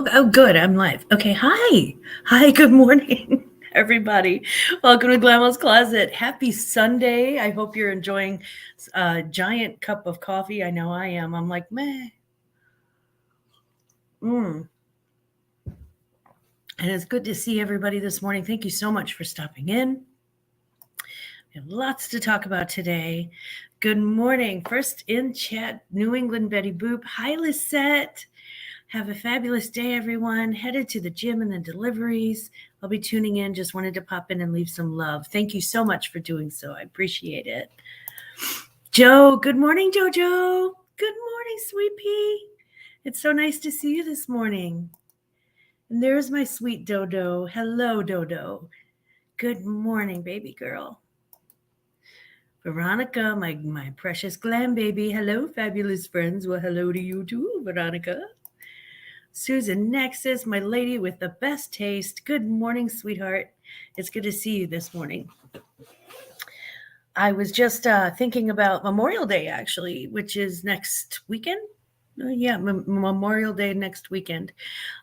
Oh, good. I'm live. Okay. Hi. Hi. Good morning, everybody. Welcome to Glamz Closet. Happy Sunday. I hope you're enjoying a giant cup of coffee. I know I am. I'm like, meh. Mm. And it's good to see everybody this morning. Thank you so much for stopping in. We have lots to talk about today. Good morning. First in chat, New England Betty Boop. Hi, Lisette. Have a fabulous day, everyone. Headed to the gym and the deliveries. I'll be tuning in. Just wanted to pop in and leave some love. Thank you so much for doing so. I appreciate it. Joe, good morning, JoJo. Good morning, sweet pea. It's so nice to see you this morning. And there's my sweet Dodo. Hello, Dodo. Good morning, baby girl. Veronica, my precious glam baby. Hello, fabulous friends. Well, hello to you too, Veronica. Susan Nexus, my lady with the best taste. Good morning, sweetheart. It's good to see you this morning. I was just thinking about Memorial Day, actually, which is next weekend. Yeah, Memorial Day next weekend,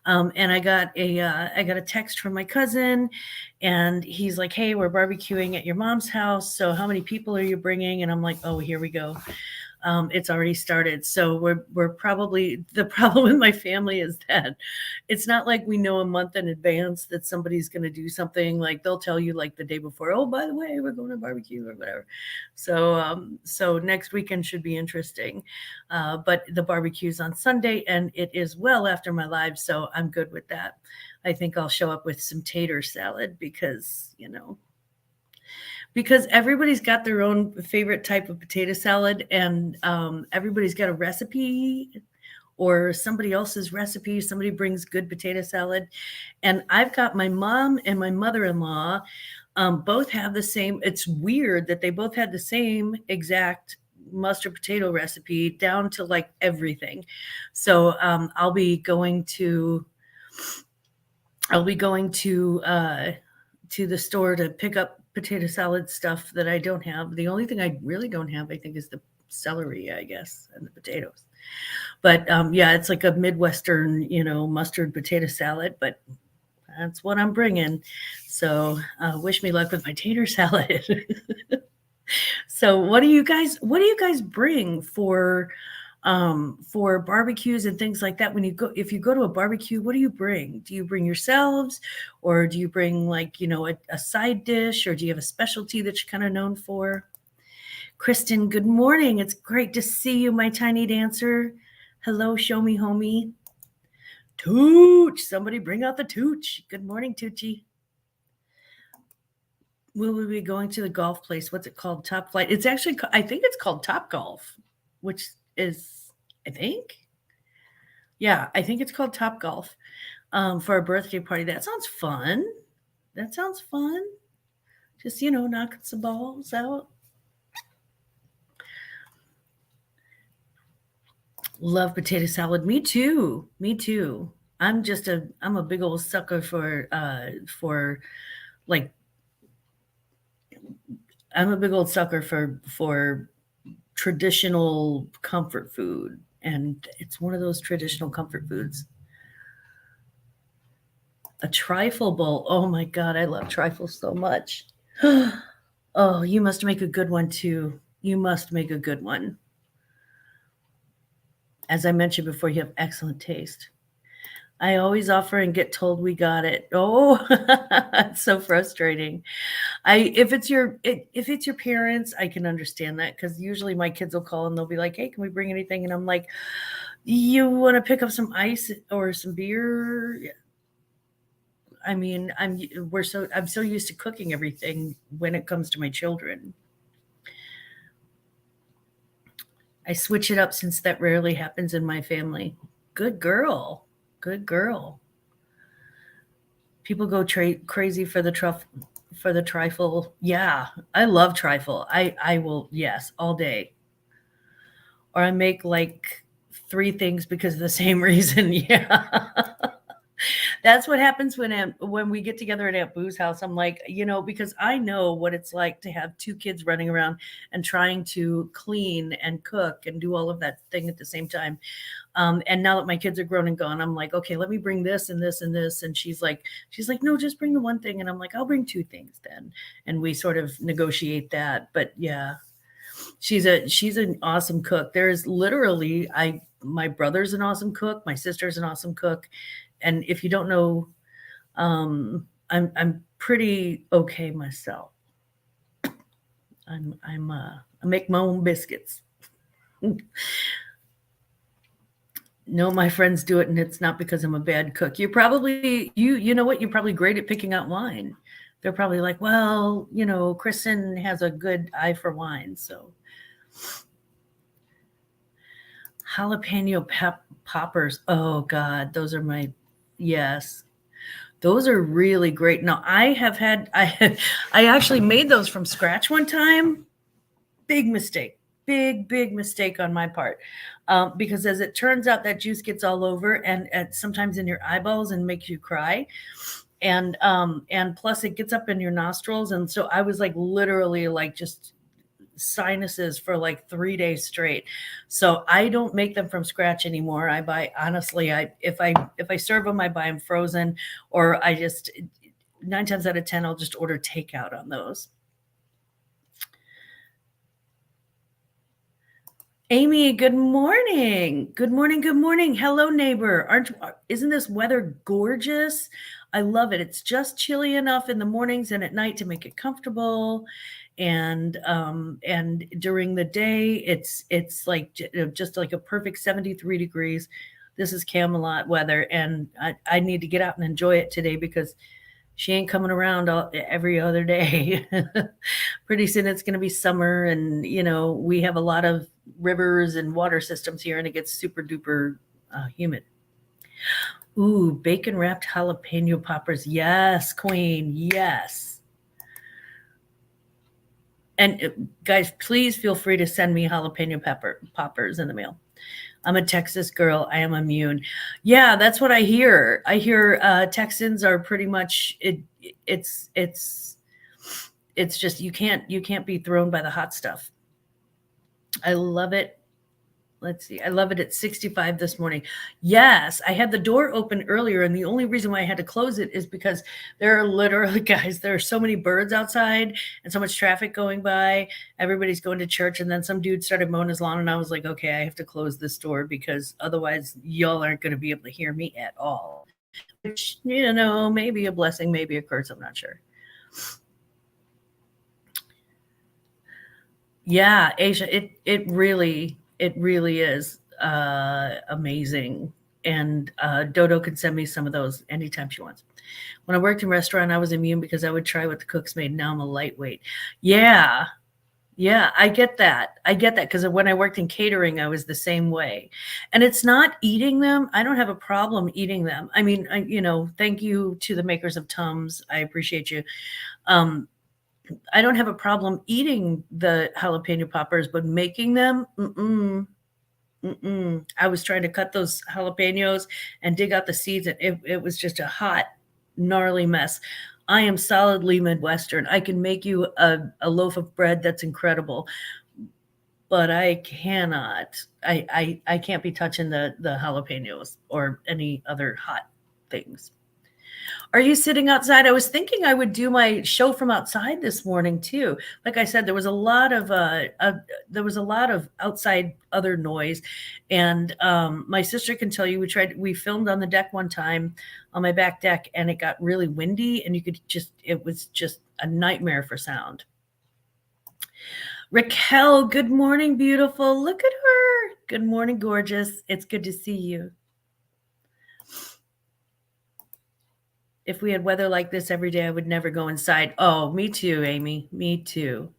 and I got a text from my cousin, and he's like, "Hey, we're barbecuing at your mom's house. So how many people are you bringing?" And I'm like, "Oh, here we go." It's already started. So we're probably the problem with my family is that it's not like we know a month in advance that somebody's going to do something. Like they'll tell you like the day before, oh, by the way, we're going to barbecue or whatever. So next weekend should be interesting. But the barbecue's on Sunday and it is well after my live, so I'm good with that. I think I'll show up with some tater salad because everybody's got their own favorite type of potato salad, and everybody's got a recipe or somebody else's recipe. Somebody brings good potato salad, and I've got my mom and my mother-in-law both have the same. It's weird that they both had the same exact mustard potato recipe down to like everything. So I'll be going to the store to pick up potato salad stuff that I don't have. The only thing I really don't have, I think, is the celery, I guess, and the potatoes. But yeah, it's like a Midwestern, mustard potato salad, but that's what I'm bringing. So wish me luck with my tater salad. So what do you guys bring for barbecues and things like that? If you go to a barbecue, what do you bring? Do you bring yourselves, or do you bring like, a side dish, or do you have a specialty that you're kind of known for? Kristen, good morning. It's great to see you, my tiny dancer. Hello, show me homie. Tooch, somebody bring out the Tooch. Good morning, Toochie. Will we be going to the golf place? What's it called? Top Flight. It's actually, I think it's called Top Golf, which is, I think, yeah, I think it's called Top Golf for a birthday party. That sounds fun. That sounds fun. Just, knocking some balls out. Love potato salad. Me too. Me too. I'm a big old sucker for like I'm a big old sucker for traditional comfort food, and it's one of those traditional comfort foods. A trifle bowl. Oh my god, I love trifles so much. Oh, you must make a good one too. You must make a good one. As I mentioned before, you have excellent taste. I always offer and get told we got it. Oh, it's so frustrating. If it's your parents, I can understand that because usually my kids will call and they'll be like, "Hey, can we bring anything?" And I'm like, "You want to pick up some ice or some beer?" I mean, I'm so used to cooking everything when it comes to my children. I switch it up since that rarely happens in my family. Good girl. Good girl. People go crazy for the trifle. Yeah, I love trifle. I will, yes, all day. Or I make like 3 things because of the same reason. Yeah. That's what happens when we get together at Aunt Boo's house. I'm like, because I know what it's like to have two kids running around and trying to clean and cook and do all of that thing at the same time. And now that my kids are grown and gone, I'm like, okay, let me bring this and this and this. And she's like, no, just bring the one thing. And I'm like, I'll bring two things then. And we sort of negotiate that. But yeah, she's an awesome cook. There's literally my brother's an awesome cook, my sister's an awesome cook. And if you don't know, I'm pretty okay myself. I make my own biscuits. No, my friends do it, and it's not because I'm a bad cook. You know what? You're probably great at picking out wine. They're probably like, well, Kristen has a good eye for wine, so. Jalapeno poppers. Oh God, those are yes. Those are really great. Now I actually made those from scratch one time. Big mistake. Big mistake on my part. Because as it turns out, that juice gets all over and sometimes in your eyeballs and makes you cry. And plus it gets up in your nostrils. And so I was like literally like just sinuses for like 3 days straight. So I don't make them from scratch anymore. I buy, honestly, if I serve them, I buy them frozen, or I just 9 times out of 10, I'll just order takeout on those. Amy, good morning. Good morning. Good morning. Hello, neighbor. Isn't this weather gorgeous? I love it. It's just chilly enough in the mornings and at night to make it comfortable. And during the day, it's like just like a perfect 73 degrees. This is Camelot weather, and I need to get out and enjoy it today because she ain't coming around every other day. Pretty soon it's going to be summer, and we have a lot of rivers and water systems here, and it gets super duper humid. Ooh, bacon wrapped jalapeno poppers. Yes, queen. Yes. And guys, please feel free to send me jalapeno poppers in the mail. I'm a Texas girl. I am immune. Yeah, that's what I hear. I hear Texans are pretty much it's just you can't be thrown by the hot stuff. I love it. Let's see. I love it at 65 this morning. Yes, I had the door open earlier, and the only reason why I had to close it is because there are literally, guys, there are so many birds outside and so much traffic going by. Everybody's going to church, and then some dude started mowing his lawn, and I was like, okay, I have to close this door because otherwise y'all aren't going to be able to hear me at all. Which, maybe a blessing, maybe a curse, I'm not sure. Yeah, Asia, it really is amazing. And Dodo can send me some of those anytime she wants. When I worked in restaurant, I was immune because I would try what the cooks made. Now I'm a lightweight. Yeah, I get that. Because when I worked in catering, I was the same way. And it's not eating them. I don't have a problem eating them. I mean, thank you to the makers of Tums. I appreciate you. I don't have a problem eating the jalapeno poppers, but making them, I was trying to cut those jalapenos and dig out the seeds, and it was just a hot, gnarly mess. I am solidly Midwestern. I can make you a loaf of bread that's incredible, but I cannot. I can't be touching the jalapenos or any other hot things. Are you sitting outside? I was thinking I would do my show from outside this morning too. Like I said, there was a lot of outside other noise, and my sister can tell you we filmed on the deck one time on my back deck, and it got really windy, and it was just a nightmare for sound. Raquel, good morning, beautiful. Look at her. Good morning, gorgeous. It's good to see you. If we had weather like this every day, I would never go inside. Oh, me too, Amy. Me too.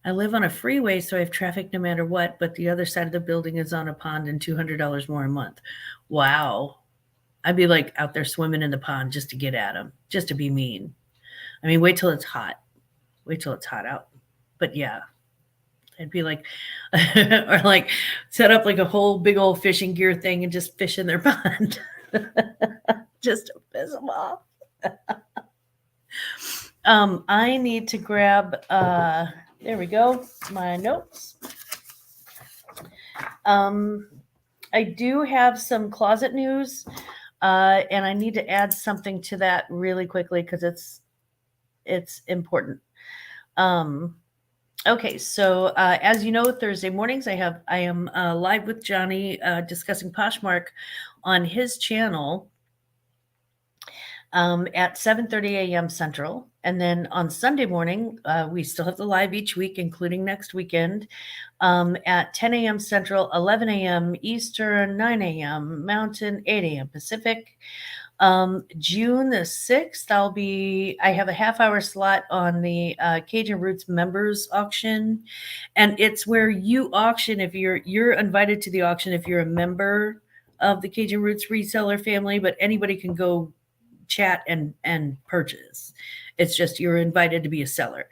I live on a freeway, so I have traffic no matter what, but the other side of the building is on a pond and $200 more a month. Wow. I'd be like out there swimming in the pond just to get at them, just to be mean. I mean, wait till it's hot. Wait till it's hot out. But yeah. I'd be like, or like set up like a whole big old fishing gear thing and just fish in their pond, just to piss them off. I need to grab. There we go. My notes. I do have some closet news, and I need to add something to that really quickly because it's important. Okay, so as you know, Thursday mornings I am live with Johnny discussing Poshmark on his channel at 7:30 a.m. Central, and then on Sunday morning we still have the live each week, including next weekend, at 10 a.m. Central, 11 a.m. Eastern, 9 a.m. Mountain, 8 a.m. Pacific. June the 6th, I have a half-hour slot on the Cajun Roots members auction, and it's where you auction if you're invited to the auction if you're a member of the Cajun Roots reseller family, but anybody can go chat and purchase. It's just you're invited to be a seller.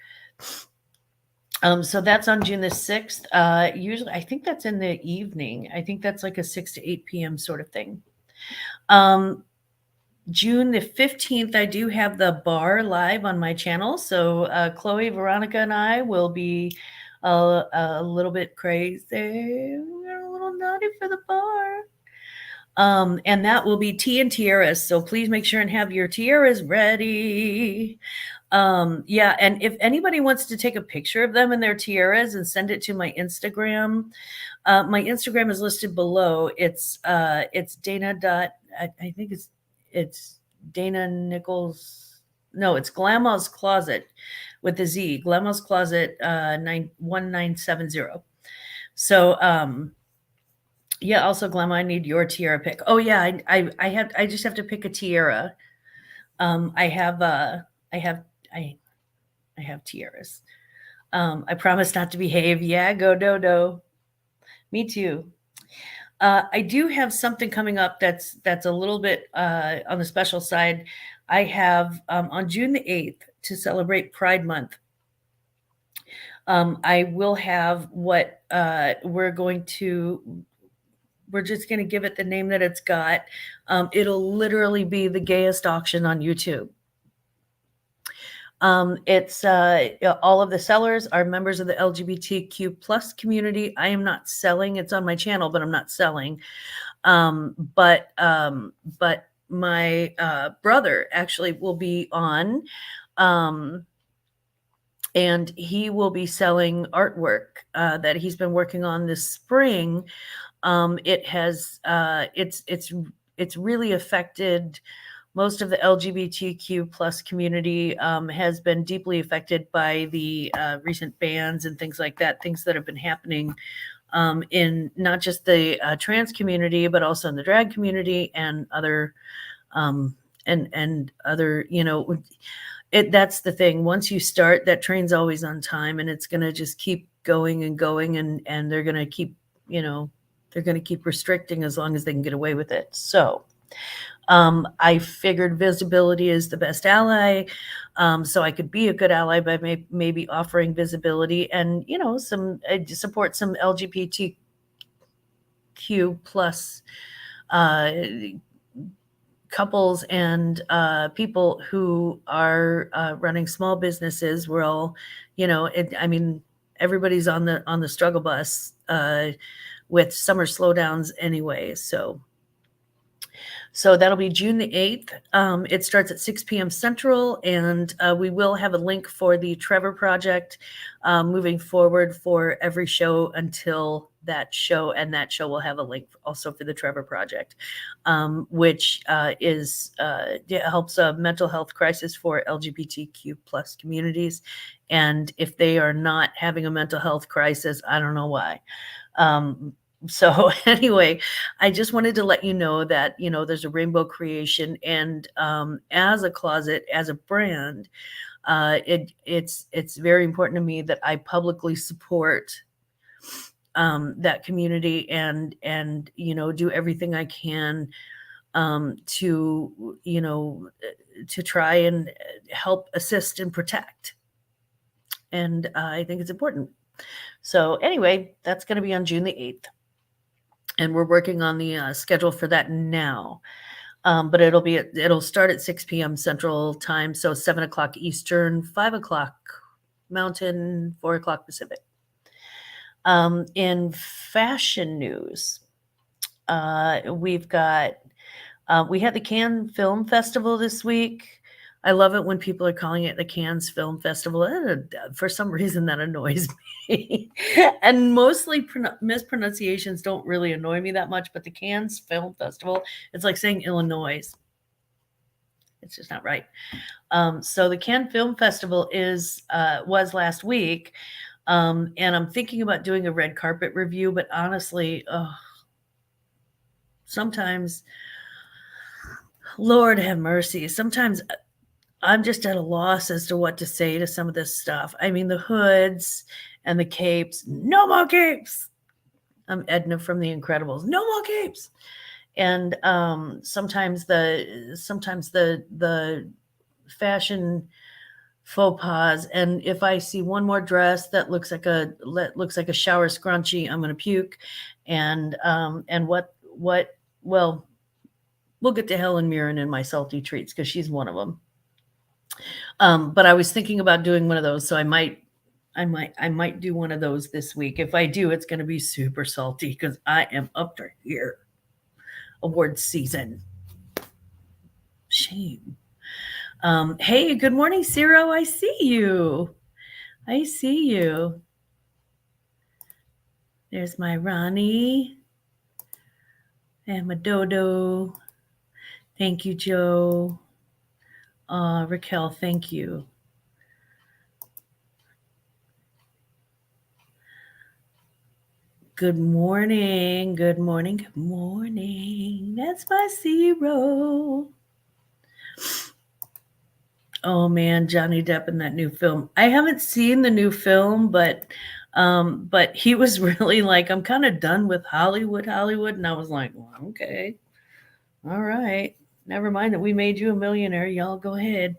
So that's on June the 6th. Usually, I think that's in the evening. I think that's like a 6 to 8 p.m. sort of thing. June the 15th, I do have the bar live on my channel. So Chloe, Veronica, and I will be a little bit crazy. We're a little naughty for the bar. And that will be tea and tiaras. So please make sure and have your tiaras ready. Yeah, and if anybody wants to take a picture of them and their tiaras and send it to my Instagram is listed below. It's Dana dot. I think it's Dana Nichols. No, it's Glamz Closet with the Z. Glamz Closet 1970. So yeah. Also, Glam, I need your tiara pick. Oh yeah, I just have to pick a tiara. I have tiaras. I promise not to behave. Yeah, go dodo. Me too. I do have something coming up that's a little bit on the special side. I have on June the 8th to celebrate Pride Month. I will have what we're just going to give it the name that it's got. It'll literally be the gayest auction on YouTube. It's all of the sellers are members of the LGBTQ plus community. I am not selling. It's on my channel, but I'm not selling. But my brother actually will be on, and he will be selling artwork that he's been working on this spring. It's really affected. Most of the LGBTQ plus community has been deeply affected by the recent bans and things like that, things that have been happening in not just the trans community, but also in the drag community and other, and other, that's the thing. Once you start, that train's always on time, and it's going to just keep going and going, and they're going to keep, they're going to keep restricting as long as they can get away with it. So I figured visibility is the best ally. So I could be a good ally by maybe offering visibility and, support some LGBTQ plus couples and people who are running small businesses. We're all, everybody's on the struggle bus with summer slowdowns anyway. So that'll be June the 8th. It starts at 6 p.m. Central, and we will have a link for the Trevor Project moving forward for every show until that show, and that show will have a link also for the Trevor Project, which helps a mental health crisis for LGBTQ plus communities. And if they are not having a mental health crisis, I don't know why. So anyway, I just wanted to let you know that, there's a Rainbow Creation, and as a closet, as a brand, it's very important to me that I publicly support that community and do everything I can to try and help assist and protect. And I think it's important. So anyway, that's going to be on June the 8th. And we're working on the schedule for that now. But it'll start at 6 p.m. Central Time, so 7 o'clock Eastern, 5 o'clock Mountain, 4 o'clock Pacific. In fashion news, we've got we had the Cannes Film Festival this week. I love it when people are calling it the Cannes Film Festival. For some reason, that annoys me. And mostly mispronunciations don't really annoy me that much, but the Cannes Film Festival, it's like saying Illinois. It's just not right. So the Cannes Film Festival was last week, and I'm thinking about doing a red carpet review, but honestly, sometimes, Lord have mercy, sometimes I'm just at a loss as to what to say to some of this stuff. I mean, the hoods and the capes, no more capes. I'm Edna from The Incredibles, no more capes. And sometimes the fashion faux pas, and if I see one more dress that looks like a shower scrunchie, I'm gonna puke. And well, we'll get to Helen Mirren and my salty treats because she's one of them. But I was thinking about doing one of those, so I might do one of those this week. If I do, it's going to be super salty because I am up for here. Awards season. Shame. Hey, good morning, Ciro. I see you. There's my Ronnie and my Dodo. Thank you, Joe. Raquel, thank you. Good morning. That's my Ciro. Oh man, Johnny Depp in that new film. I haven't seen the new film, but he was really like, I'm kind of done with Hollywood. And I was like, well, okay. All right. Never mind that we made you a millionaire. Y'all go ahead.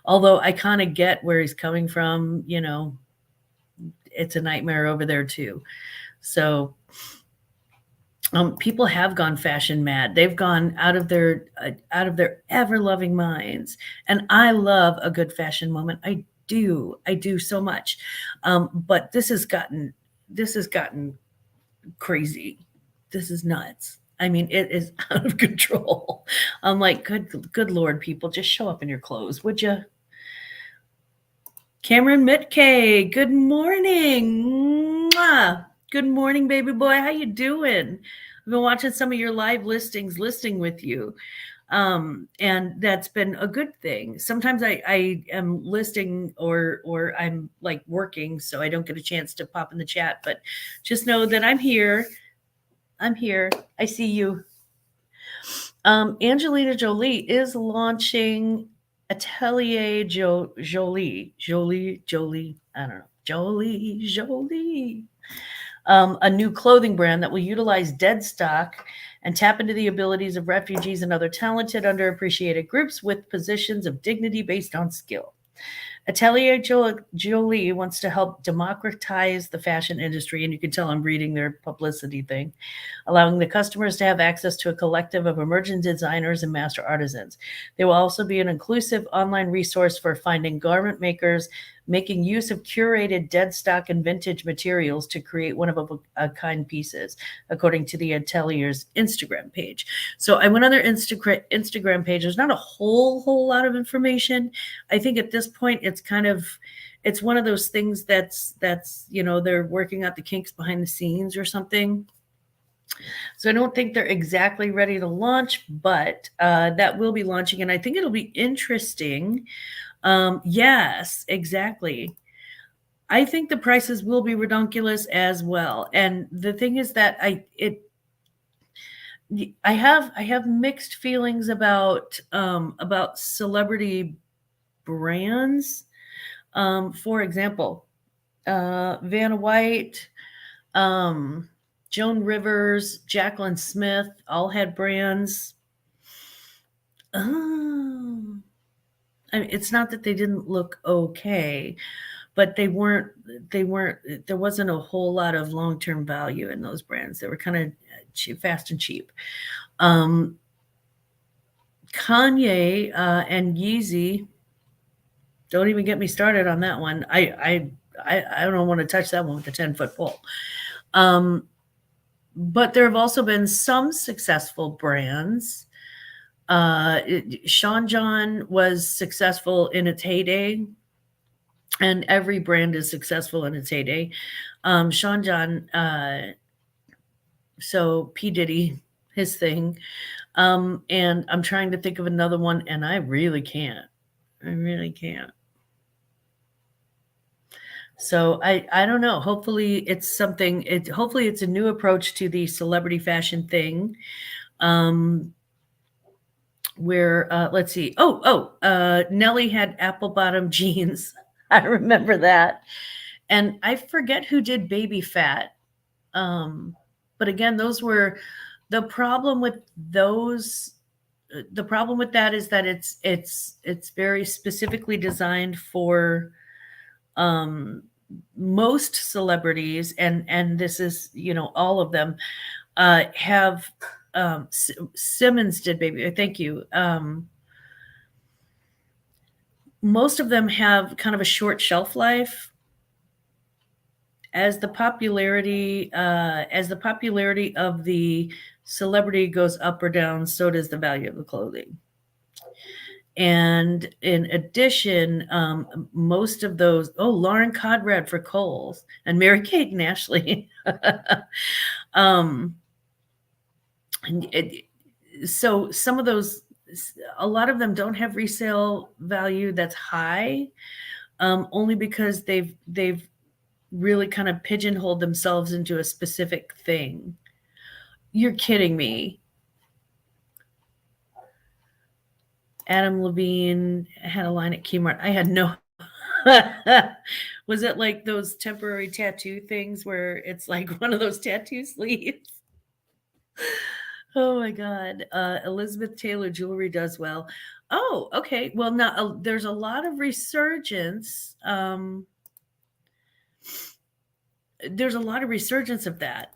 Although I kind of get where he's coming from, it's a nightmare over there too. So people have gone fashion mad. They've gone out of their ever loving minds, and I love a good fashion moment. I do so much, but this has gotten crazy. This is nuts. I mean, it is out of control. I'm like, good Lord, people, just show up in your clothes, would you? Cameron Mitke, good morning. Mwah. Good morning, baby boy. How you doing? I've been watching some of your live listing with you. And that's been a good thing. Sometimes I am listing or I'm like working, so I don't get a chance to pop in the chat, but just know that I'm here. I see you. Angelina Jolie is launching Atelier Jolie. I don't know. Jolie. A new clothing brand that will utilize dead stock and tap into the abilities of refugees and other talented, underappreciated groups with positions of dignity based on skill. Atelier Jolie wants to help democratize the fashion industry, and you can tell I'm reading their publicity thing, allowing the customers to have access to a collective of emerging designers and master artisans. They will also be an inclusive online resource for finding garment makers making use of curated dead stock and vintage materials to create one of a kind pieces, according to the Atelier's Instagram page. So I went on their Instagram page. There's not a whole lot of information. I think at this point it's one of those things that's they're working out the kinks behind the scenes or something. So I don't think they're exactly ready to launch, but that will be launching, and I think it'll be interesting. Yes, exactly. I think the prices will be redonkulous as well. And the thing is that I have mixed feelings about celebrity brands. For example, Vanna White, Joan Rivers, Jacqueline Smith all had brands. I mean, it's not that they didn't look okay, but there wasn't a whole lot of long-term value in those brands. They were kind of fast and cheap. Kanye and Yeezy, don't even get me started on that one. I don't want to touch that one with a 10-foot pole. But there have also been some successful brands. Sean John was successful in its heyday, and every brand is successful in its heyday. Sean John, so P. Diddy, his thing. And I'm trying to think of another one, and I really can't. I really can't. So I don't know. Hopefully it's something. Hopefully it's a new approach to the celebrity fashion thing. Where let's see. Nelly had apple bottom jeans. I remember that, and I forget who did Baby Fat. But again, those were the problem with those. The problem with that is that it's very specifically designed for most celebrities, and this is all of them have Simmons did Baby. Thank you. Most of them have kind of a short shelf life. As the popularity of the celebrity goes up or down, so does the value of the clothing. And in addition, most of those, Lauren Conrad for Kohl's and Mary-Kate and Ashley. So some of those, a lot of them don't have resale value that's high, only because they've really kind of pigeonholed themselves into a specific thing. You're kidding me. Adam Levine had a line at Kmart. I had no. Was it like those temporary tattoo things where it's like one of those tattoo sleeves? Oh my God. Elizabeth Taylor jewelry does well. Oh, okay. Well, now there's a lot of resurgence. There's a lot of resurgence of that.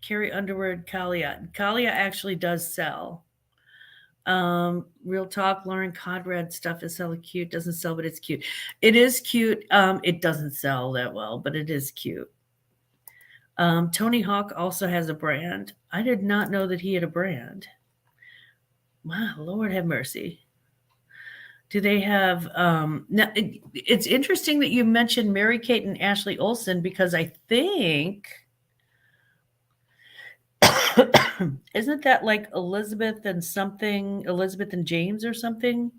Carrie Underwood, Kalia. Kalia actually does sell. Real talk, Lauren Conrad stuff is hella cute. Doesn't sell, but it's cute. It is cute. It doesn't sell that well, but it is cute. Tony Hawk also has a brand. I did not know that he had a brand. Wow, Lord have mercy. Do they have now it's interesting that you mentioned Mary-Kate and Ashley Olsen, because I think isn't that like Elizabeth and James or something?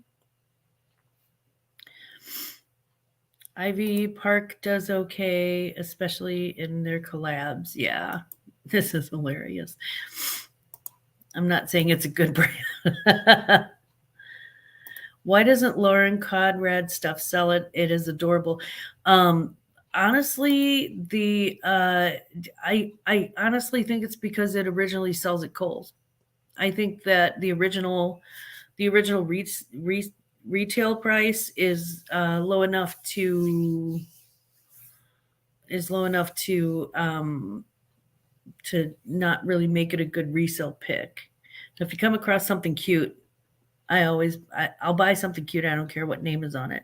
Ivy Park does okay, especially in their collabs. Yeah, this is hilarious. I'm not saying it's a good brand. Why doesn't Lauren Conrad stuff sell it? It is adorable. Honestly, I honestly think it's because it originally sells at Kohl's. I think that the original retail price is low enough to not really make it a good resale pick. So if you come across something cute, I'll buy something cute. I don't care what name is on it.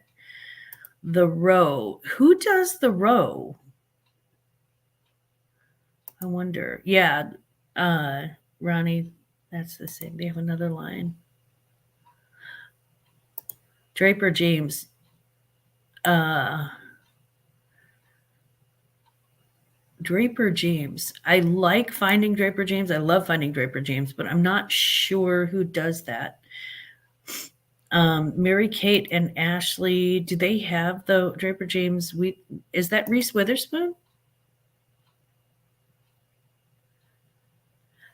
The Row. Who does The Row? I wonder. Yeah, Ronnie, that's the same. They have another line. Draper James. Draper James. I like finding Draper James. I love finding Draper James, but I'm not sure who does that. Mary-Kate and Ashley, do they have the Draper James? Is that Reese Witherspoon?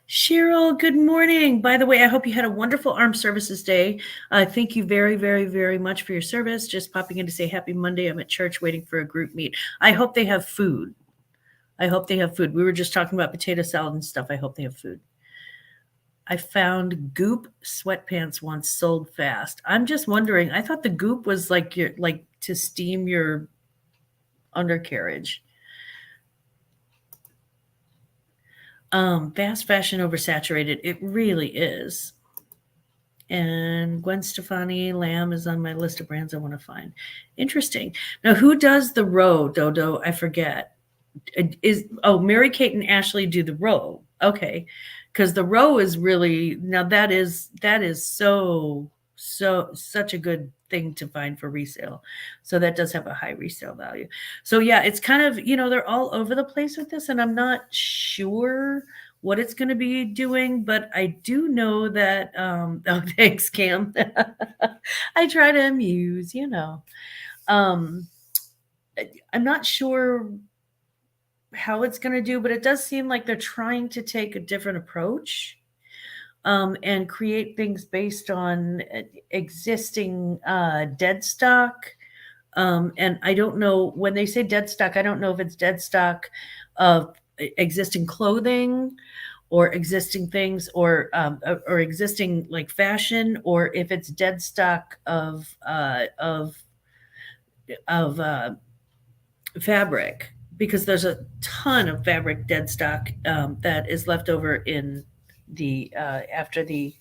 Cheryl, good morning. By the way, I hope you had a wonderful Armed Services Day. Thank you very, very, very much for your service. Just popping in to say happy Monday. I'm at church waiting for a group meet. I hope they have food. We were just talking about potato salad and stuff. I hope they have food. I found Goop sweatpants once sold fast. I'm just wondering, I thought the Goop was like your like to steam your undercarriage. Fast fashion oversaturated. It really is. And Gwen Stefani Lamb is on my list of brands I want to find. Interesting. Now, who does the row, Dodo? I forget. Mary Kate and Ashley do the row. Okay, because the row is really now that is such a good thing to find for resale. So that does have a high resale value. So yeah, it's kind of they're all over the place with this, and I'm not sure what it's going to be doing, but I do know that. Oh, thanks, Cam. I try to amuse. Um, I'm not sure how it's going to do, but it does seem like they're trying to take a different approach and create things based on existing dead stock. And I don't know when they say dead stock, I don't know if it's dead stock of existing clothing or existing things or existing like fashion, or if it's dead stock of fabric, because there's a ton of fabric dead stock that is left over in the after the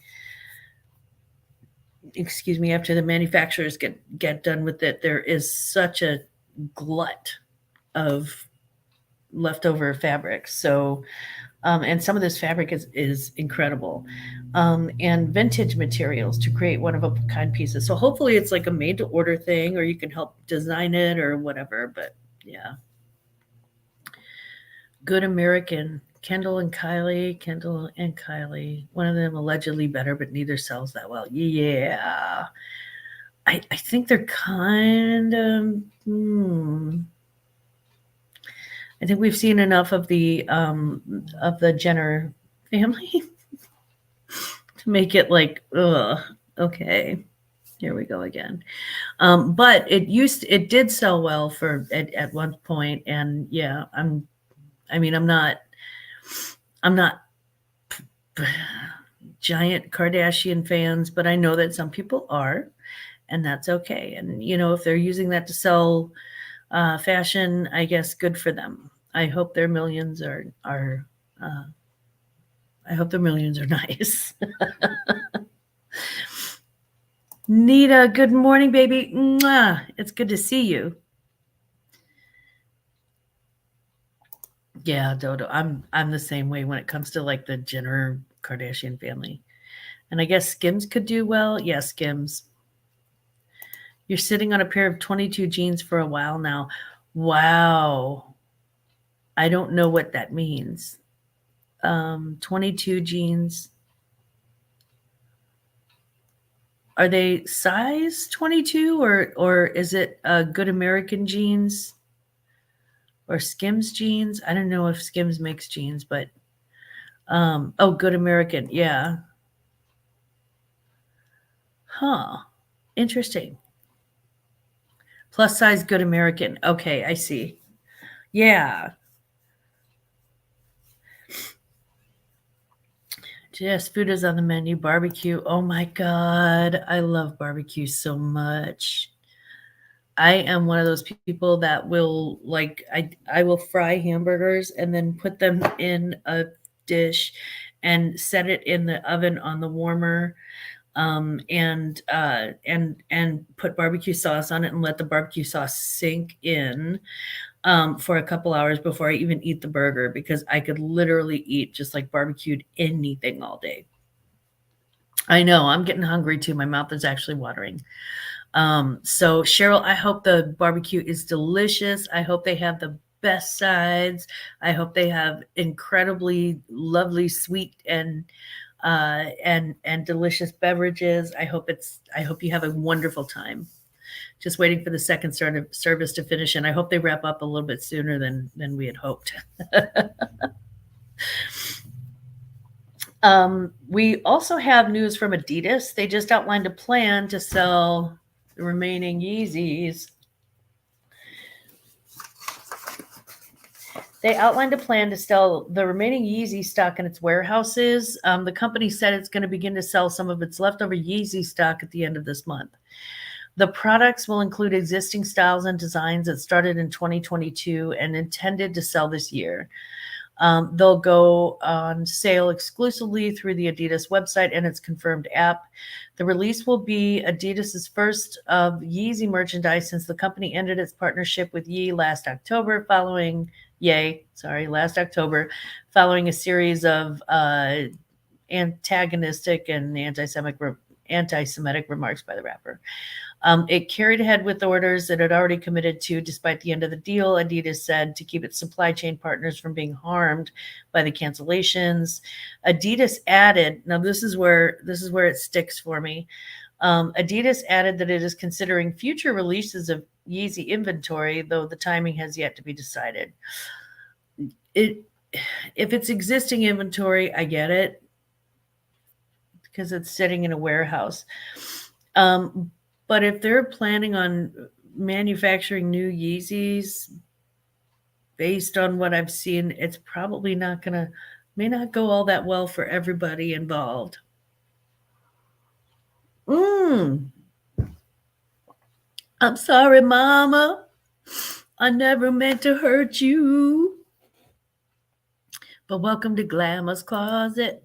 after the manufacturers get done with it. There is such a glut of leftover fabric. So and some of this fabric is incredible, and vintage materials to create one of a kind pieces. So hopefully it's like a made to order thing, or you can help design it or whatever. But yeah. Good American, Kendall and Kylie. One of them allegedly better, but neither sells that well. Yeah. I think they're kind of. I think we've seen enough of the Jenner family to make it like, ugh, okay, here we go again. But it did sell well for at one point, and yeah, I'm not giant Kardashian fans, but I know that some people are, and that's okay. And if they're using that to sell fashion, I guess good for them. I hope their millions are. I hope their millions are nice. Nita, good morning, baby. Mwah. It's good to see you. Yeah, Dodo. I'm the same way when it comes to like the Jenner Kardashian family. And I guess Skims could do well. Yeah, Skims. You're sitting on a pair of 22 jeans for a while now. Wow. I don't know what that means. 22 jeans. Are they size 22 or is it Good American jeans or Skims jeans? I don't know if Skims makes jeans, but Good American. Yeah. Huh. Interesting. Plus size Good American. Okay, I see. Yeah. Yes, food is on the menu. Barbecue. Oh my God. I love barbecue so much. I am one of those people that will I will fry hamburgers and then put them in a dish and set it in the oven on the warmer, and put barbecue sauce on it and let the barbecue sauce sink in for a couple hours before I even eat the burger, because I could literally eat just like barbecued anything all day. I know, I'm getting hungry too. My mouth is actually watering. So Cheryl, I hope the barbecue is delicious. I hope they have the best sides. I hope they have incredibly lovely, sweet and delicious beverages. I hope you have a wonderful time. Just waiting for the second service to finish, and I hope they wrap up a little bit sooner than we had hoped. We also have news from Adidas. They just outlined a plan to sell the remaining Yeezys. They outlined a plan to sell the remaining Yeezy stock in its warehouses. The company said it's going to begin to sell some of its leftover Yeezy stock at the end of this month. The products will include existing styles and designs that started in 2022 and intended to sell this year. They'll go on sale exclusively through the Adidas website and its confirmed app. The release will be Adidas's first of Yeezy merchandise since the company ended its partnership with last October, following a series of antagonistic and anti-Semitic remarks by the rapper. It carried ahead with orders it had already committed to despite the end of the deal, Adidas said, to keep its supply chain partners from being harmed by the cancellations. Adidas added, now this is where it sticks for me. Adidas added that it is considering future releases of Yeezy inventory, though the timing has yet to be decided. If it's existing inventory, I get it because it's sitting in a warehouse. But if they're planning on manufacturing new Yeezys, based on what I've seen, it's probably may not go all that well for everybody involved. I'm sorry, Mama. I never meant to hurt you. But welcome to Glamz Closet.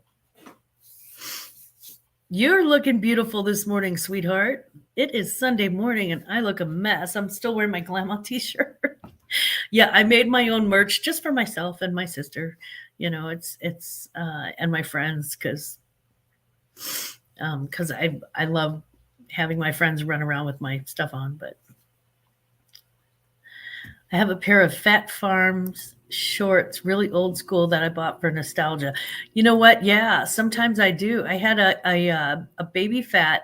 You're looking beautiful this morning, sweetheart. It is Sunday morning and I look a mess. I'm still wearing my Glamz t-shirt. Yeah, I made my own merch just for myself and my sister. You know, it's and my friends because I love having my friends run around with my stuff on. But I have a pair of Fat Farms shorts, really old school, that I bought for nostalgia. You know what? Yeah, sometimes I do. I had a baby fat.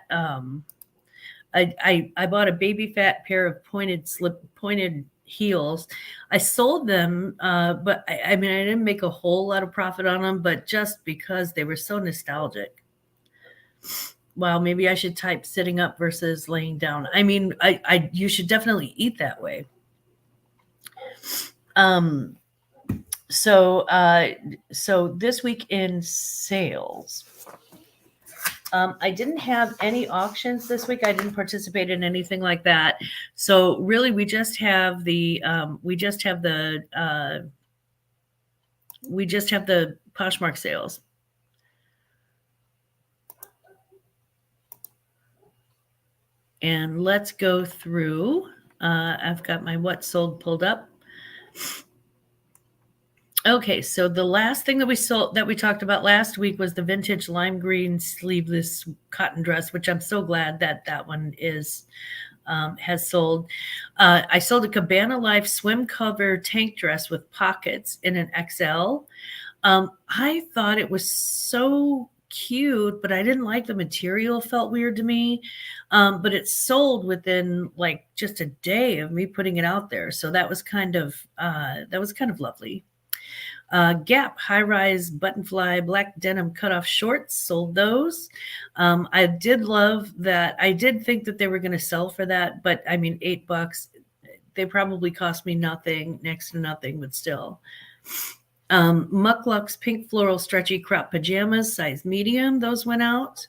I bought a baby fat pair of pointed heels. I sold them, but I mean, I didn't make a whole lot of profit on them, but just because they were so nostalgic. Wow, maybe I should type sitting up versus laying down. I mean, you should definitely eat that way. So this week in sales, I didn't have any auctions this week. I didn't participate in anything like that. So really, we just have the Poshmark sales. And let's go through. I've got my what sold pulled up. Okay, so the last thing that we talked about last week was the vintage lime green sleeveless cotton dress, which I'm so glad that one has sold. I sold a Cabana Life swim cover tank dress with pockets in an XL. I thought it was so cute, but I didn't like the material. Felt weird to me. But it sold within like just a day of me putting it out there. So that was kind of lovely. Gap high-rise buttonfly black denim cutoff shorts, sold those. I did love that. I did think that they were going to sell for that, but I mean, $8. They probably cost me nothing, next to nothing, but still. Muckluck's pink floral stretchy crop pajamas, size medium. Those went out.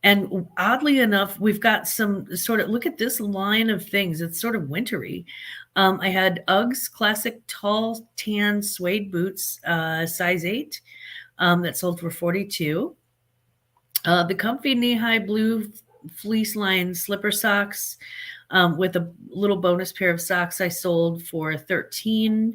And oddly enough, we've got some sort of, look at this line of things. It's sort of wintry. I had Uggs classic tall tan suede boots, size 8, that sold for $42. The comfy knee-high blue fleece lined slipper socks with a little bonus pair of socks I sold for $13.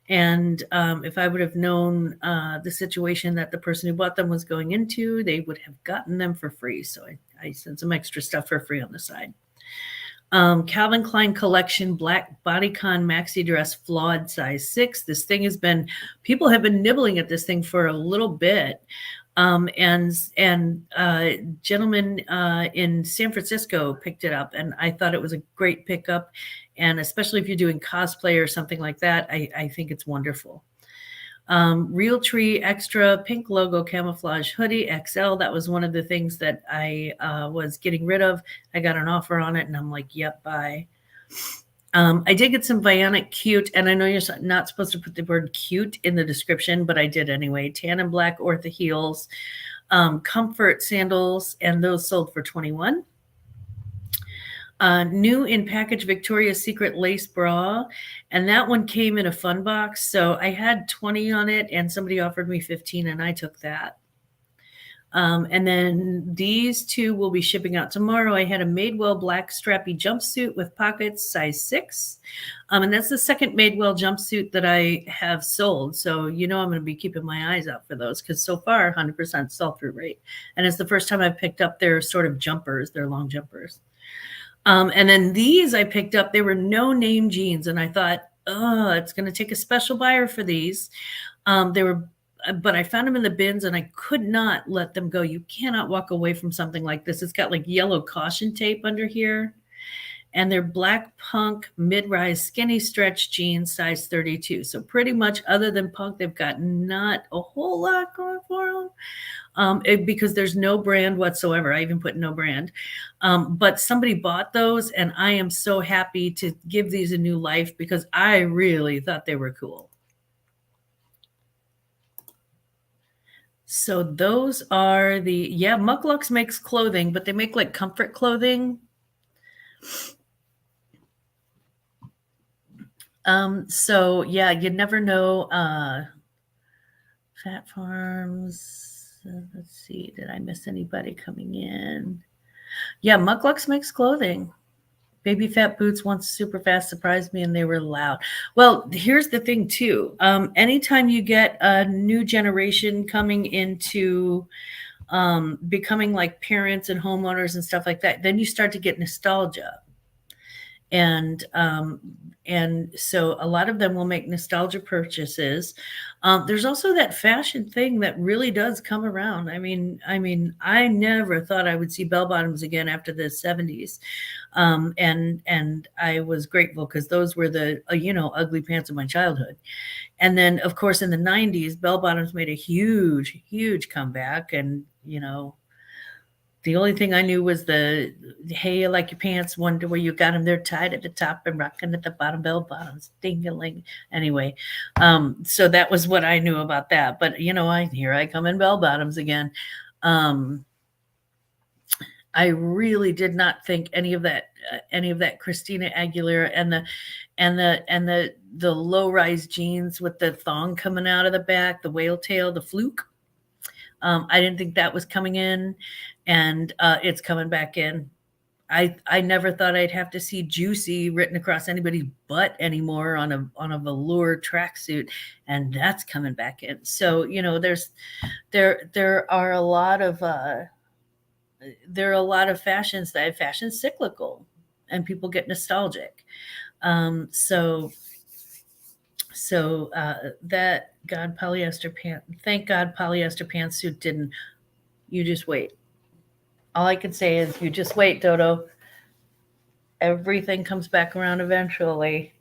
And if I would have known the situation that the person who bought them was going into, they would have gotten them for free. So I sent some extra stuff for free on the side. Calvin Klein collection black bodycon maxi dress flawed size 6. This thing people have been nibbling at this thing for a little bit. And gentleman in San Francisco picked it up, and I thought it was a great pickup. And especially if you're doing cosplay or something like that, I think it's wonderful. Realtree extra pink logo camouflage hoodie XL. That was one of the things that I was getting rid of. I got an offer on it, and I'm like, yep, buy. I did get some Bionic Cute, and I know you're not supposed to put the word cute in the description, but I did anyway. Tan and black Ortho heels, comfort sandals, and those sold for 21. New in package Victoria's Secret lace bra, and that one came in a fun box. So I had 20 on it, and somebody offered me 15, and I took that. And then these two will be shipping out tomorrow. I had a Madewell black strappy jumpsuit with pockets, size 6. And that's the second Madewell jumpsuit that I have sold. So, I'm going to be keeping my eyes out for those because so far, 100% sell-through rate. And it's the first time I've picked up their sort of jumpers, their long jumpers. And then these I picked up, they were no-name jeans. And I thought, it's going to take a special buyer for these. But I found them in the bins and I could not let them go. You cannot walk away from something like this. It's got like yellow caution tape under here. And they're black punk mid-rise skinny stretch jeans, size 32. So pretty much other than punk, they've got not a whole lot going for them. Because there's no brand whatsoever. I even put no brand. But somebody bought those and I am so happy to give these a new life because I really thought they were cool. So those are Mucklux makes clothing, but they make like comfort clothing. So yeah, you never know. Fat Farms. Let's see, did I miss anybody coming in? Yeah, Mucklux makes clothing. Baby Fat Boots once super fast surprised me and they were loud. Well, here's the thing too. Anytime you get a new generation coming into becoming like parents and homeowners and stuff like that, then you start to get nostalgia. And so a lot of them will make nostalgia purchases. There's also that fashion thing that really does come around. I mean, I never thought I would see bell bottoms again after the 70s. And I was grateful because those were the, ugly pants of my childhood. And then of course in the 90s, bell bottoms made a huge, huge comeback. And, the only thing I knew was the hey, you like your pants, wonder where you got them. They're tied at the top and rocking at the bottom, bell bottoms, ding-a-ling. Anyway, so that was what I knew about that. But here I come in bell bottoms again. I really did not think any of that Christina Aguilera and the low-rise jeans with the thong coming out of the back, the whale tail, the fluke. I didn't think that was coming in, and it's coming back in. I never thought I'd have to see "juicy" written across anybody's butt anymore on a velour tracksuit, and that's coming back in. So there are a lot of fashions that fashion cyclical, and people get nostalgic. So that polyester pant. Thank God polyester pantsuit didn't. You just wait. All I can say is you just wait, Dodo. Everything comes back around eventually.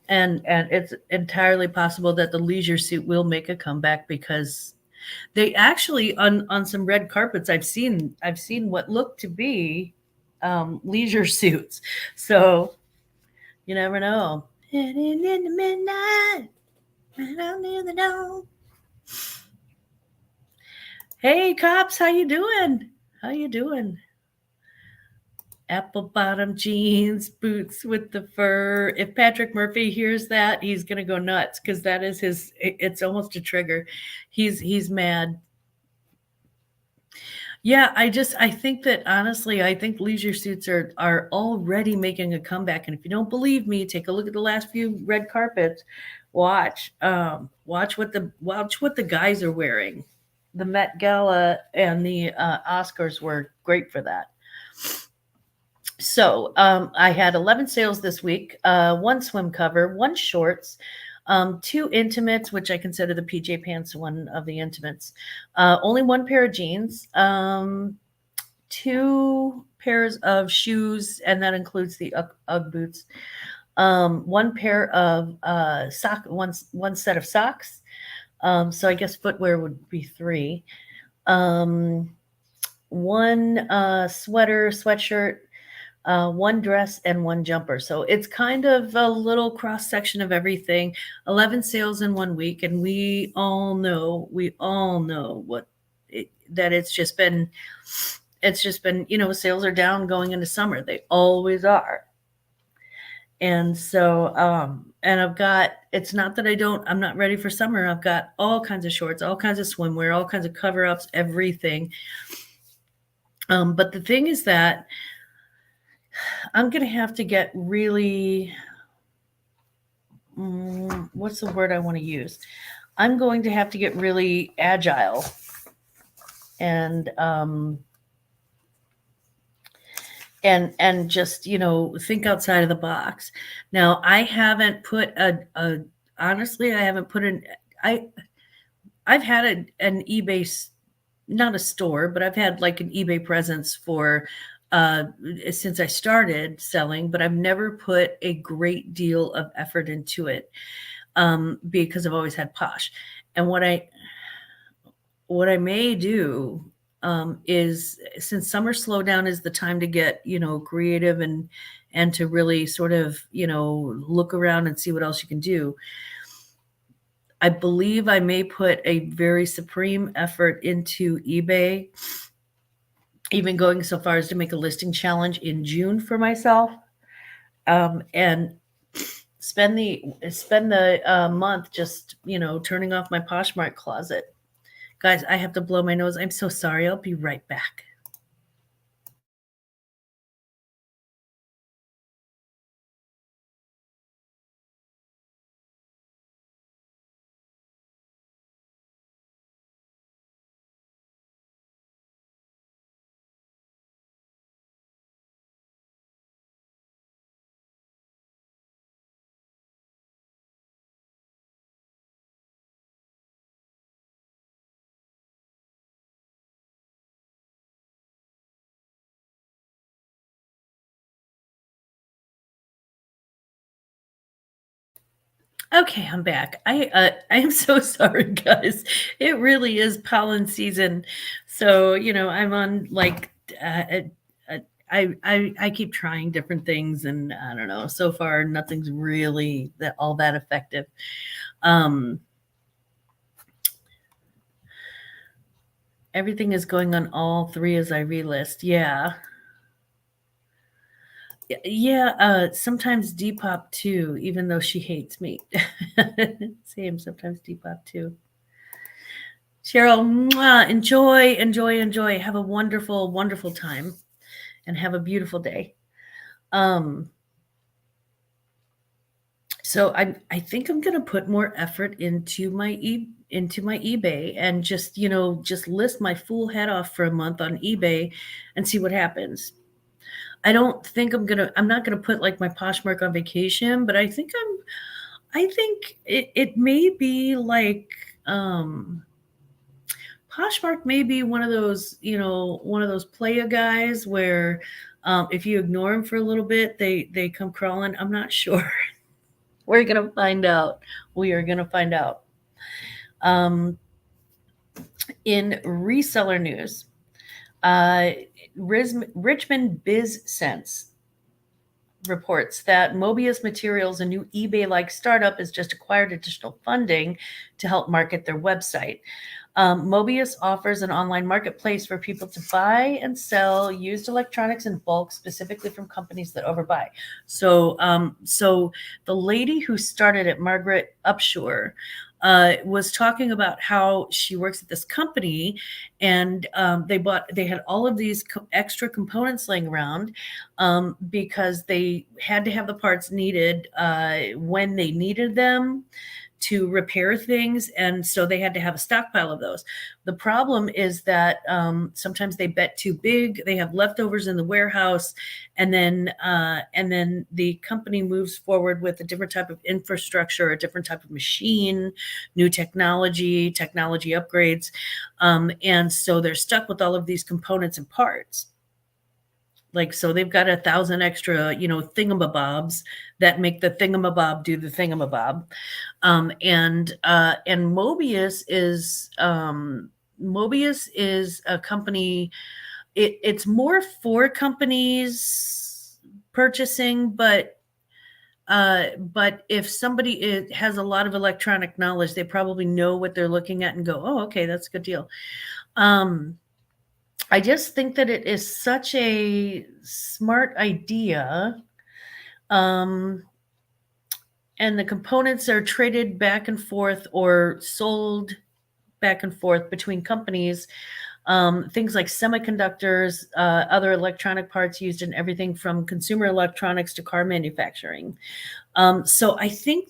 and it's entirely possible that the leisure suit will make a comeback because they actually on some red carpets I've seen what looked to be leisure suits. So you never know. In the midnight, right out near the dawn. Hey, cops, how you doing? How you doing? Apple bottom jeans, boots with the fur. If Patrick Murphy hears that, he's gonna go nuts because that is his. It's almost a trigger. He's mad. Yeah, I think that honestly, I think leisure suits are already making a comeback. And if you don't believe me, take a look at the last few red carpets. Watch what the guys are wearing. The Met Gala and the Oscars were great for that. So I had 11 sales this week, 1 swim cover, 1 shorts, 2 intimates, which I consider the PJ pants one of the intimates, only 1 pair of jeans, 2 pairs of shoes, and that includes the Ugg boots, 1 pair of one set of socks. So I guess footwear would be 3. 1 sweatshirt, one dress and one jumper. So it's kind of a little cross section of everything. 11 sales in 1 week, and we all know that it's just been, sales are down going into summer. They always are. And so, and it's not that I'm not ready for summer. I've got all kinds of shorts, all kinds of swimwear, all kinds of cover ups, everything. But the thing is that I'm going to have to get really, what's the word I want to use? I'm going to have to get really agile and, and just think outside of the box. Now I haven't put a honestly I haven't put an I I've had an eBay, not a store, but I've had like an eBay presence for uh since I started selling, but I've never put a great deal of effort into it, because I've always had Posh. And what I may do, is since summer slowdown is the time to get, creative and to really sort of, look around and see what else you can do. I believe I may put a very supreme effort into eBay, even going so far as to make a listing challenge in June for myself, and spend the month just, turning off my Poshmark closet. Guys, I have to blow my nose. I'm so sorry. I'll be right back. Okay, I'm back. I am so sorry, guys. It really is pollen season, so I'm on like I keep trying different things, and I don't know. So far, nothing's really that effective. Um, Everything is going on all three as I relist. Yeah, yeah. Sometimes Depop too, even though she hates me. Same. Sometimes Depop too. Cheryl, mwah, enjoy, enjoy, enjoy. Have a wonderful, wonderful time and have a beautiful day. Um, so I think I'm gonna put more effort into my eBay and just, just list my full head off for a month on eBay and see what happens. I'm not gonna put like my Poshmark on vacation, but I think it may be like, Poshmark may be one of those playa guys where, if you ignore them for a little bit, they come crawling. I'm not sure. We're gonna find out. We are gonna find out. Um, in reseller news, uh, Richmond Biz Sense reports that Mobius Materials, a new eBay-like startup, has just acquired additional funding to help market their website. Mobius offers an online marketplace for people to buy and sell used electronics in bulk, specifically from companies that overbuy. So the lady who started it, Margaret Upshur, was talking about how she works at this company, and they had all of these extra components laying around, because they had to have the parts needed when they needed them to repair things, and so they had to have a stockpile of those. The problem is that, sometimes they bet too big. They have leftovers in the warehouse, and then the company moves forward with a different type of infrastructure, a different type of machine, new technology upgrades, and so they're stuck with all of these components and parts. Like, so they've got 1,000 extra, thingamabobs that make the thingamabob do the thingamabob. And Mobius is a company. It's more for companies. purchasing, but if somebody has a lot of electronic knowledge, they probably know what they're looking at and go, "Oh, okay, that's a good deal." I just think that it is such a smart idea. And the components are traded back and forth or sold back and forth between companies. Things like semiconductors, other electronic parts used in everything from consumer electronics to car manufacturing. So I think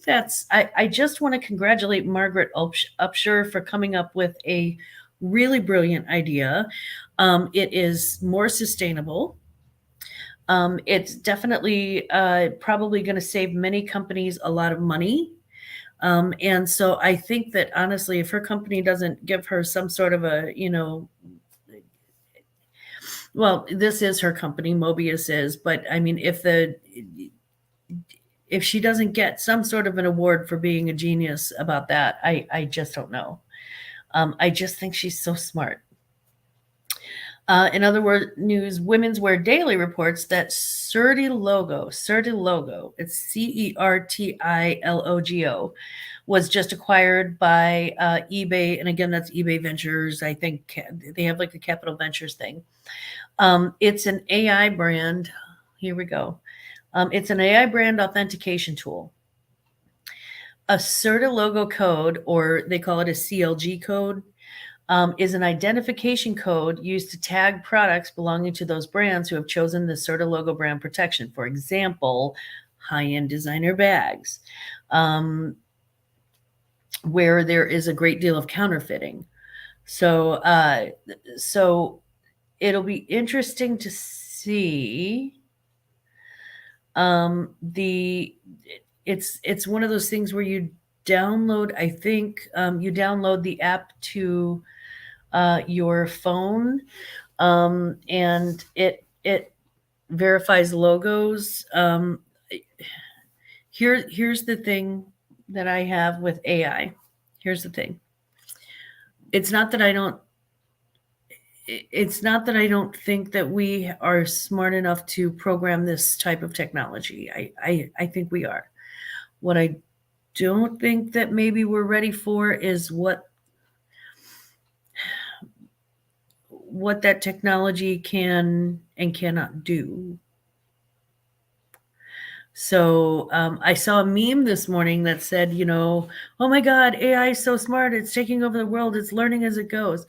I just want to congratulate Margaret Upshur for coming up with a really brilliant idea. It is more sustainable. It's definitely probably going to save many companies a lot of money. And so I think that honestly, if her company doesn't give her some sort of a, well, this is her company, Mobius is, but I mean, if she doesn't get some sort of an award for being a genius about that, I just don't know. I just think she's so smart. In other words, news, Women's Wear Daily reports that Certilogo, it's Certilogo, was just acquired by eBay. And again, that's eBay Ventures. I think they have like a Capital Ventures thing. It's an AI brand. Here we go. It's an AI brand authentication tool. A Certilogo code, or they call it a CLG code, is an identification code used to tag products belonging to those brands who have chosen the Certilogo brand protection. For example, high-end designer bags, where there is a great deal of counterfeiting. So it'll be interesting to see. It's one of those things where you download. I think you download the app to your phone, and it verifies logos. Here's the thing that I have with AI. Here's the thing. It's not that I don't think that we are smart enough to program this type of technology. I think we are. What I don't think that maybe we're ready for is what that technology can and cannot do. So I saw a meme this morning that said, oh my God, AI is so smart. It's taking over the world. It's learning as it goes.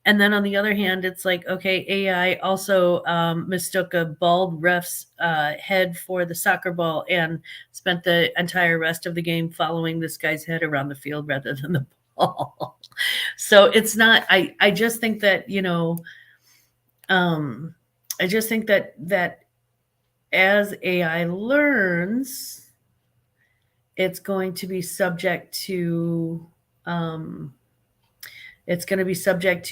And then on the other hand, it's like, okay, AI also mistook a bald ref's head for the soccer ball and spent the entire rest of the game following this guy's head around the field rather than the ball. So it's not, I just think that, I just think that as AI learns, it's going to be subject to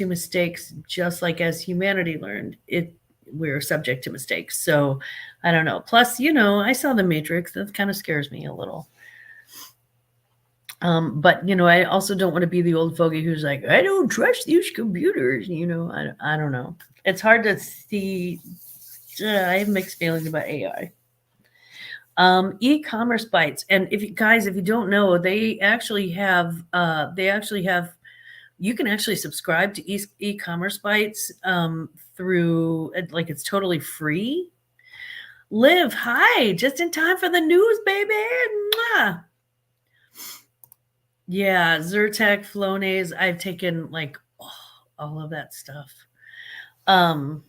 mistakes, just like as humanity learned. We're subject to mistakes. So I don't know. Plus, I saw The Matrix. That kind of scares me a little. But I also don't want to be the old fogey who's like, I don't trust these computers. I don't know. It's hard to see. I have mixed feelings about AI. E-commerce bites, and if you don't know, they actually have. You can actually subscribe to e-commerce bites through, like, it's totally free. Liv, hi, just in time for the news, baby. Mwah. Yeah, Zyrtec, Flonase. I've taken like all of that stuff. From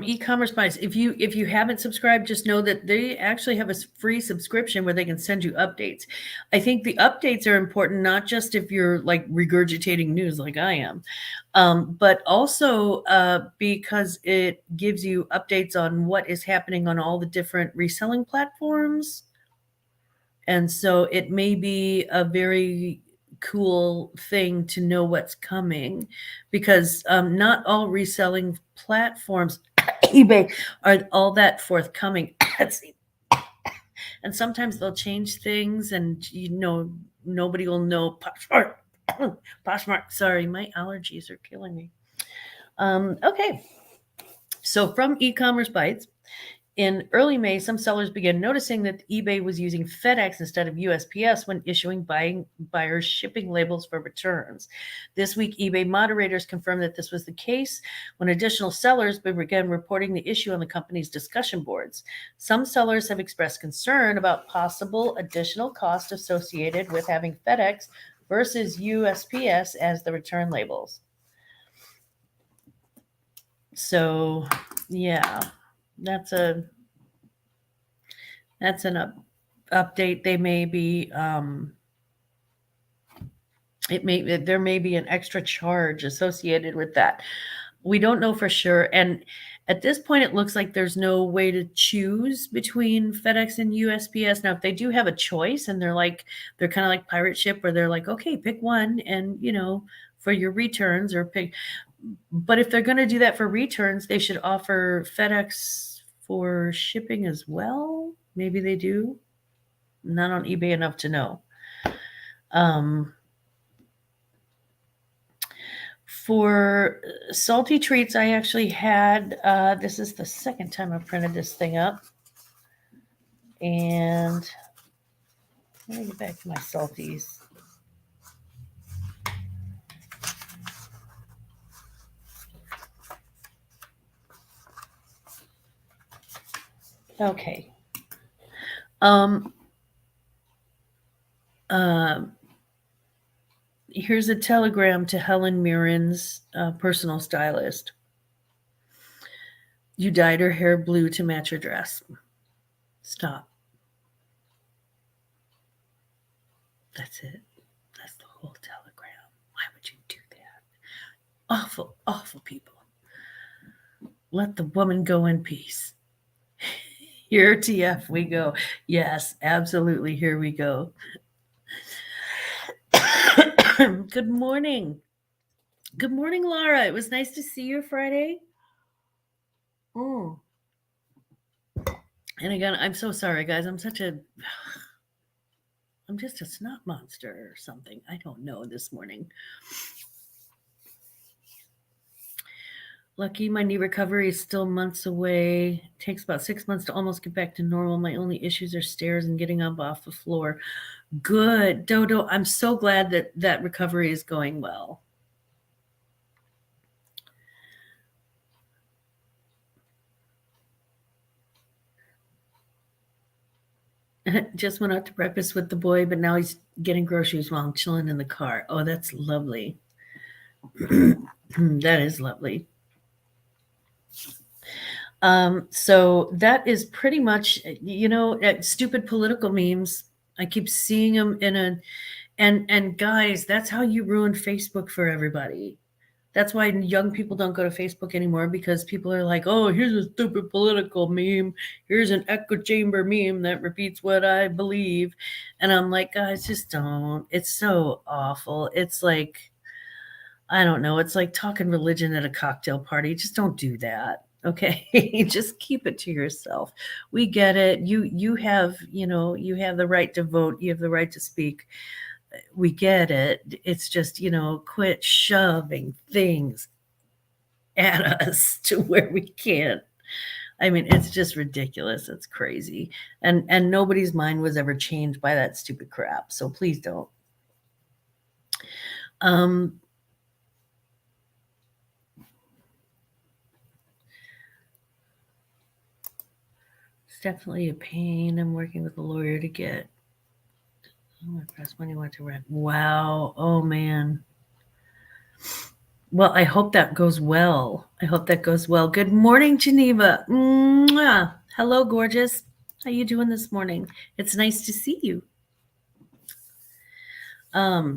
e-commerce bites, if you haven't subscribed, just know that they actually have a free subscription where they can send you updates. I think the updates are important, not just if you're like regurgitating news like I am, but also because it gives you updates on what is happening on all the different reselling platforms. And so it may be a very cool thing to know what's coming, because not all reselling platforms, eBay, are all that forthcoming. And sometimes they'll change things, and nobody will know. Poshmark. Sorry, my allergies are killing me. Okay. So from e-commerce bites, in early May, some sellers began noticing that eBay was using FedEx instead of USPS when issuing buyers shipping labels for returns. This week, eBay moderators confirmed that this was the case when additional sellers began reporting the issue on the company's discussion boards. Some sellers have expressed concern about possible additional cost associated with having FedEx versus USPS as the return labels. So, yeah, that's an update. They may be there may be an extra charge associated with that. We don't know for sure, and at this point it looks like there's no way to choose between FedEx and USPS. Now if they do have a choice and they're kind of like pirate ship where they're like, okay, pick one, and for your returns, or pick. But if they're going to do that for returns, they should offer FedEx for shipping as well. Maybe they do. Not on eBay enough to know. For salty treats, I actually had, this is the second time I've printed this thing up. And let me get back to my salties. Okay. Here's a telegram to Helen Mirren's personal stylist. You dyed her hair blue to match her dress. Stop. That's it. That's the whole telegram. Why would you do that? Awful, awful people. Let the woman go in peace. Here, TF, we go. Yes, absolutely. Here we go. Good morning. Good morning, Laura. It was nice to see you Friday. And again, I'm so sorry, guys. I'm just a snot monster or something. I don't know this morning. Lucky my knee recovery is still months away. It takes about 6 months to almost get back to normal. My only issues are stairs and getting up off the floor. Good. Dodo, I'm so glad that recovery is going well. Just went out to breakfast with the boy, but now he's getting groceries while I'm chilling in the car. Oh, that's lovely. That is lovely. So that is pretty much, stupid political memes. I keep seeing them and guys, that's how you ruin Facebook for everybody. That's why young people don't go to Facebook anymore, because people are like, oh, here's a stupid political meme. Here's an echo chamber meme that repeats what I believe. And I'm like, guys, just don't. It's so awful. It's like, I don't know. It's like talking religion at a cocktail party. Just don't do that. Okay. Just keep it to yourself. We get it. You have the right to vote. You have the right to speak. We get it. It's just, quit shoving things at us to where we can't. I mean, it's just ridiculous. It's crazy. And nobody's mind was ever changed by that stupid crap. So please don't. It's definitely a pain. I'm working with a lawyer to get press when you want to rent. Wow. Oh man. Well, I hope that goes well. Good morning, Geneva. Mwah. Hello, gorgeous. How you doing this morning? It's nice to see you. I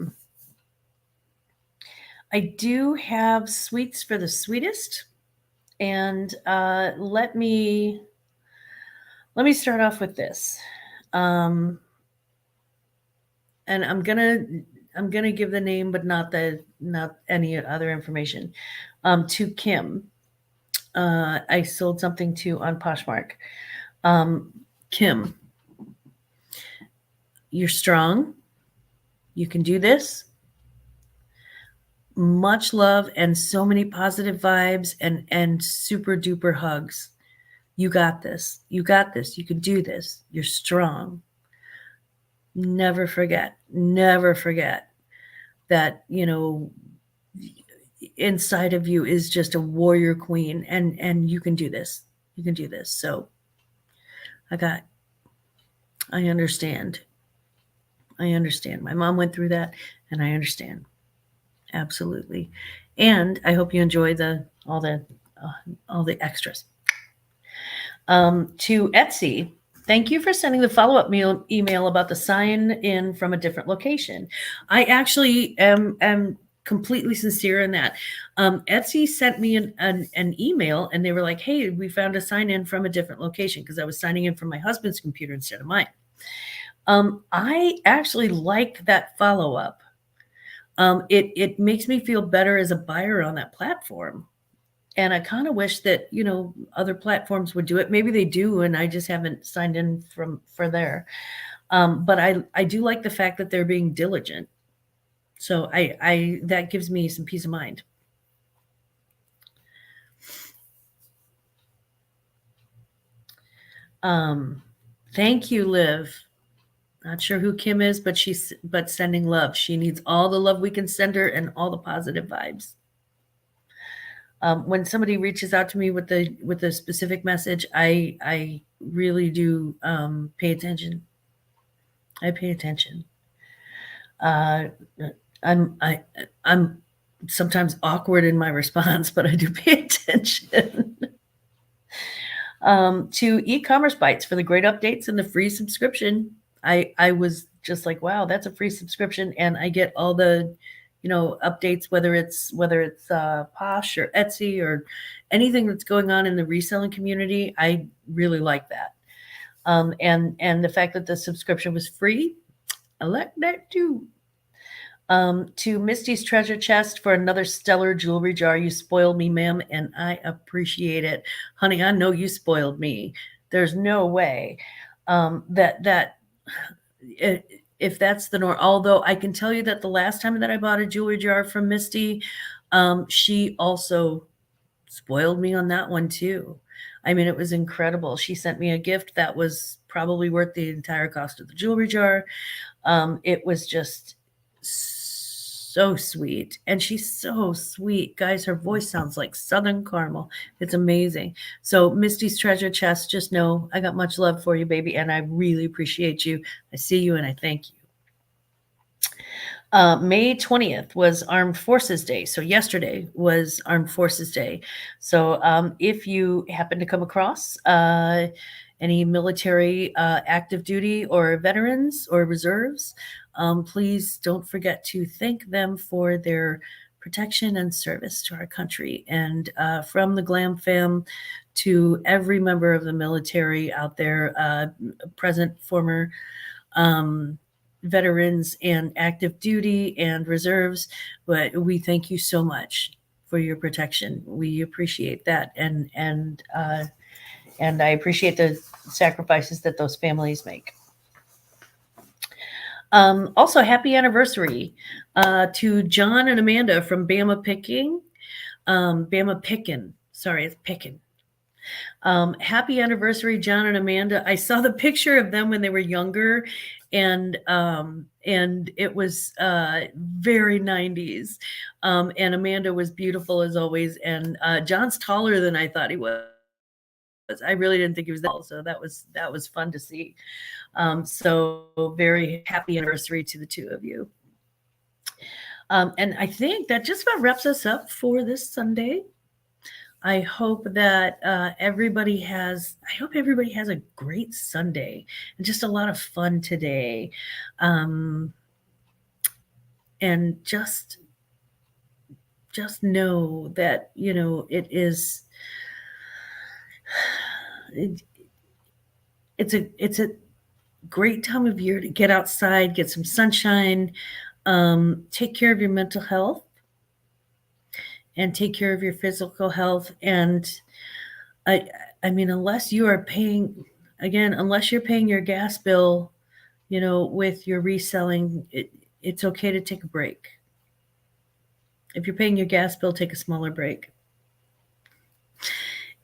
do have sweets for the sweetest, and let me start off with this. And I'm gonna give the name, but not any other information. To Kim, I sold something to on Poshmark. Kim, you're strong. You can do this. much love and so many positive vibes and super duper hugs. You got this. You got this. You can do this. You're strong. Never forget that, inside of you is just a warrior queen and you can do this. You can do this. So I got I understand. I understand. My mom went through that and I understand. Absolutely. And I hope you enjoy all the extras. To Etsy, thank you for sending the follow-up email about the sign in from a different location. I actually am completely sincere in that. Etsy sent me an email and they were like, hey, we found a sign in from a different location because I was signing in from my husband's computer instead of mine. I actually like that follow-up. It makes me feel better as a buyer on that platform. And I kind of wish that, other platforms would do it. Maybe they do, and I just haven't signed in for there. But I do like the fact that they're being diligent. So I that gives me some peace of mind. Thank you, Liv. Not sure who Kim is, but sending love. She needs all the love we can send her and all the positive vibes. When somebody reaches out to me with a specific message, I really do pay attention. I pay attention. I'm sometimes awkward in my response, but I do pay attention. To e-commerce bites for the great updates and the free subscription. I was just like, wow, that's a free subscription, and I get all the updates, whether it's Posh or Etsy or anything that's going on in the reselling community. I really like that. And the fact that the subscription was free, I like that too. To Misty's treasure chest for another stellar jewelry jar. You spoiled me, ma'am, and I appreciate it. Honey, I know you spoiled me. There's no way that if that's the norm. Although I can tell you that the last time that I bought a jewelry jar from Misty, she also spoiled me on that one too. I mean, it was incredible. She sent me a gift that was probably worth the entire cost of the jewelry jar. It was just so sweet. And she's so sweet. Guys, her voice sounds like Southern caramel. It's amazing. So Misty's treasure chest, just know I got much love for you, baby. And I really appreciate you. I see you and I thank you. May 20th was Armed Forces Day. So yesterday was Armed Forces Day. So if you happen to come across any military active duty or veterans or reserves, please don't forget to thank them for their protection and service to our country. And from the Glam fam to every member of the military out there, present, former, veterans and active duty and reserves, but we thank you so much for your protection. We appreciate that, and I appreciate the sacrifices that those families make. Also, happy anniversary to John and Amanda from Bama Picking. Bama Pickin'. Sorry, it's Pickin'. Happy anniversary, John and Amanda. I saw the picture of them when they were younger, and it was very 90s. And Amanda was beautiful as always, and John's taller than I thought he was. I really didn't think he was that tall, so that was fun to see. So very happy anniversary to the two of you. And I think that just about wraps us up for this Sunday. I hope that everybody has a great Sunday and just a lot of fun today. And just know that, it's a great time of year to get outside, get some sunshine, take care of your mental health and take care of your physical health. And I mean, unless you're paying your gas bill, with your reselling, it's okay to take a break. If you're paying your gas bill, take a smaller break.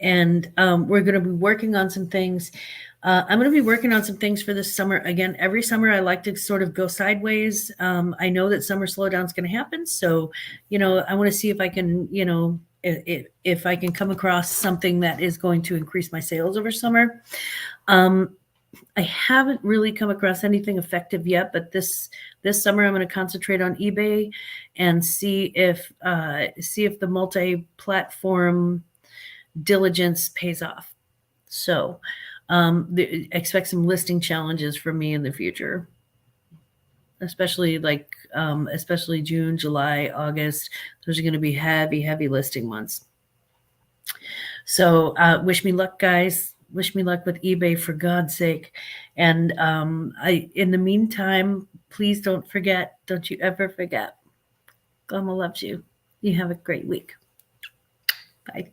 And we're going to be working on some things. I'm going to be working on some things for this summer. Again, every summer I like to sort of go sideways. I know that summer slowdown is going to happen. So, I want to see if I can, if I can come across something that is going to increase my sales over summer. I haven't really come across anything effective yet, but this summer I'm going to concentrate on eBay and see if the multi-platform diligence pays off. So expect some listing challenges from me in the future, especially especially June, July, August. Those are going to be heavy listing months. So wish me luck, guys. Wish me luck with eBay, for God's sake. And in the meantime, please don't you ever forget, Glamz loves you. You have a great week. Bye.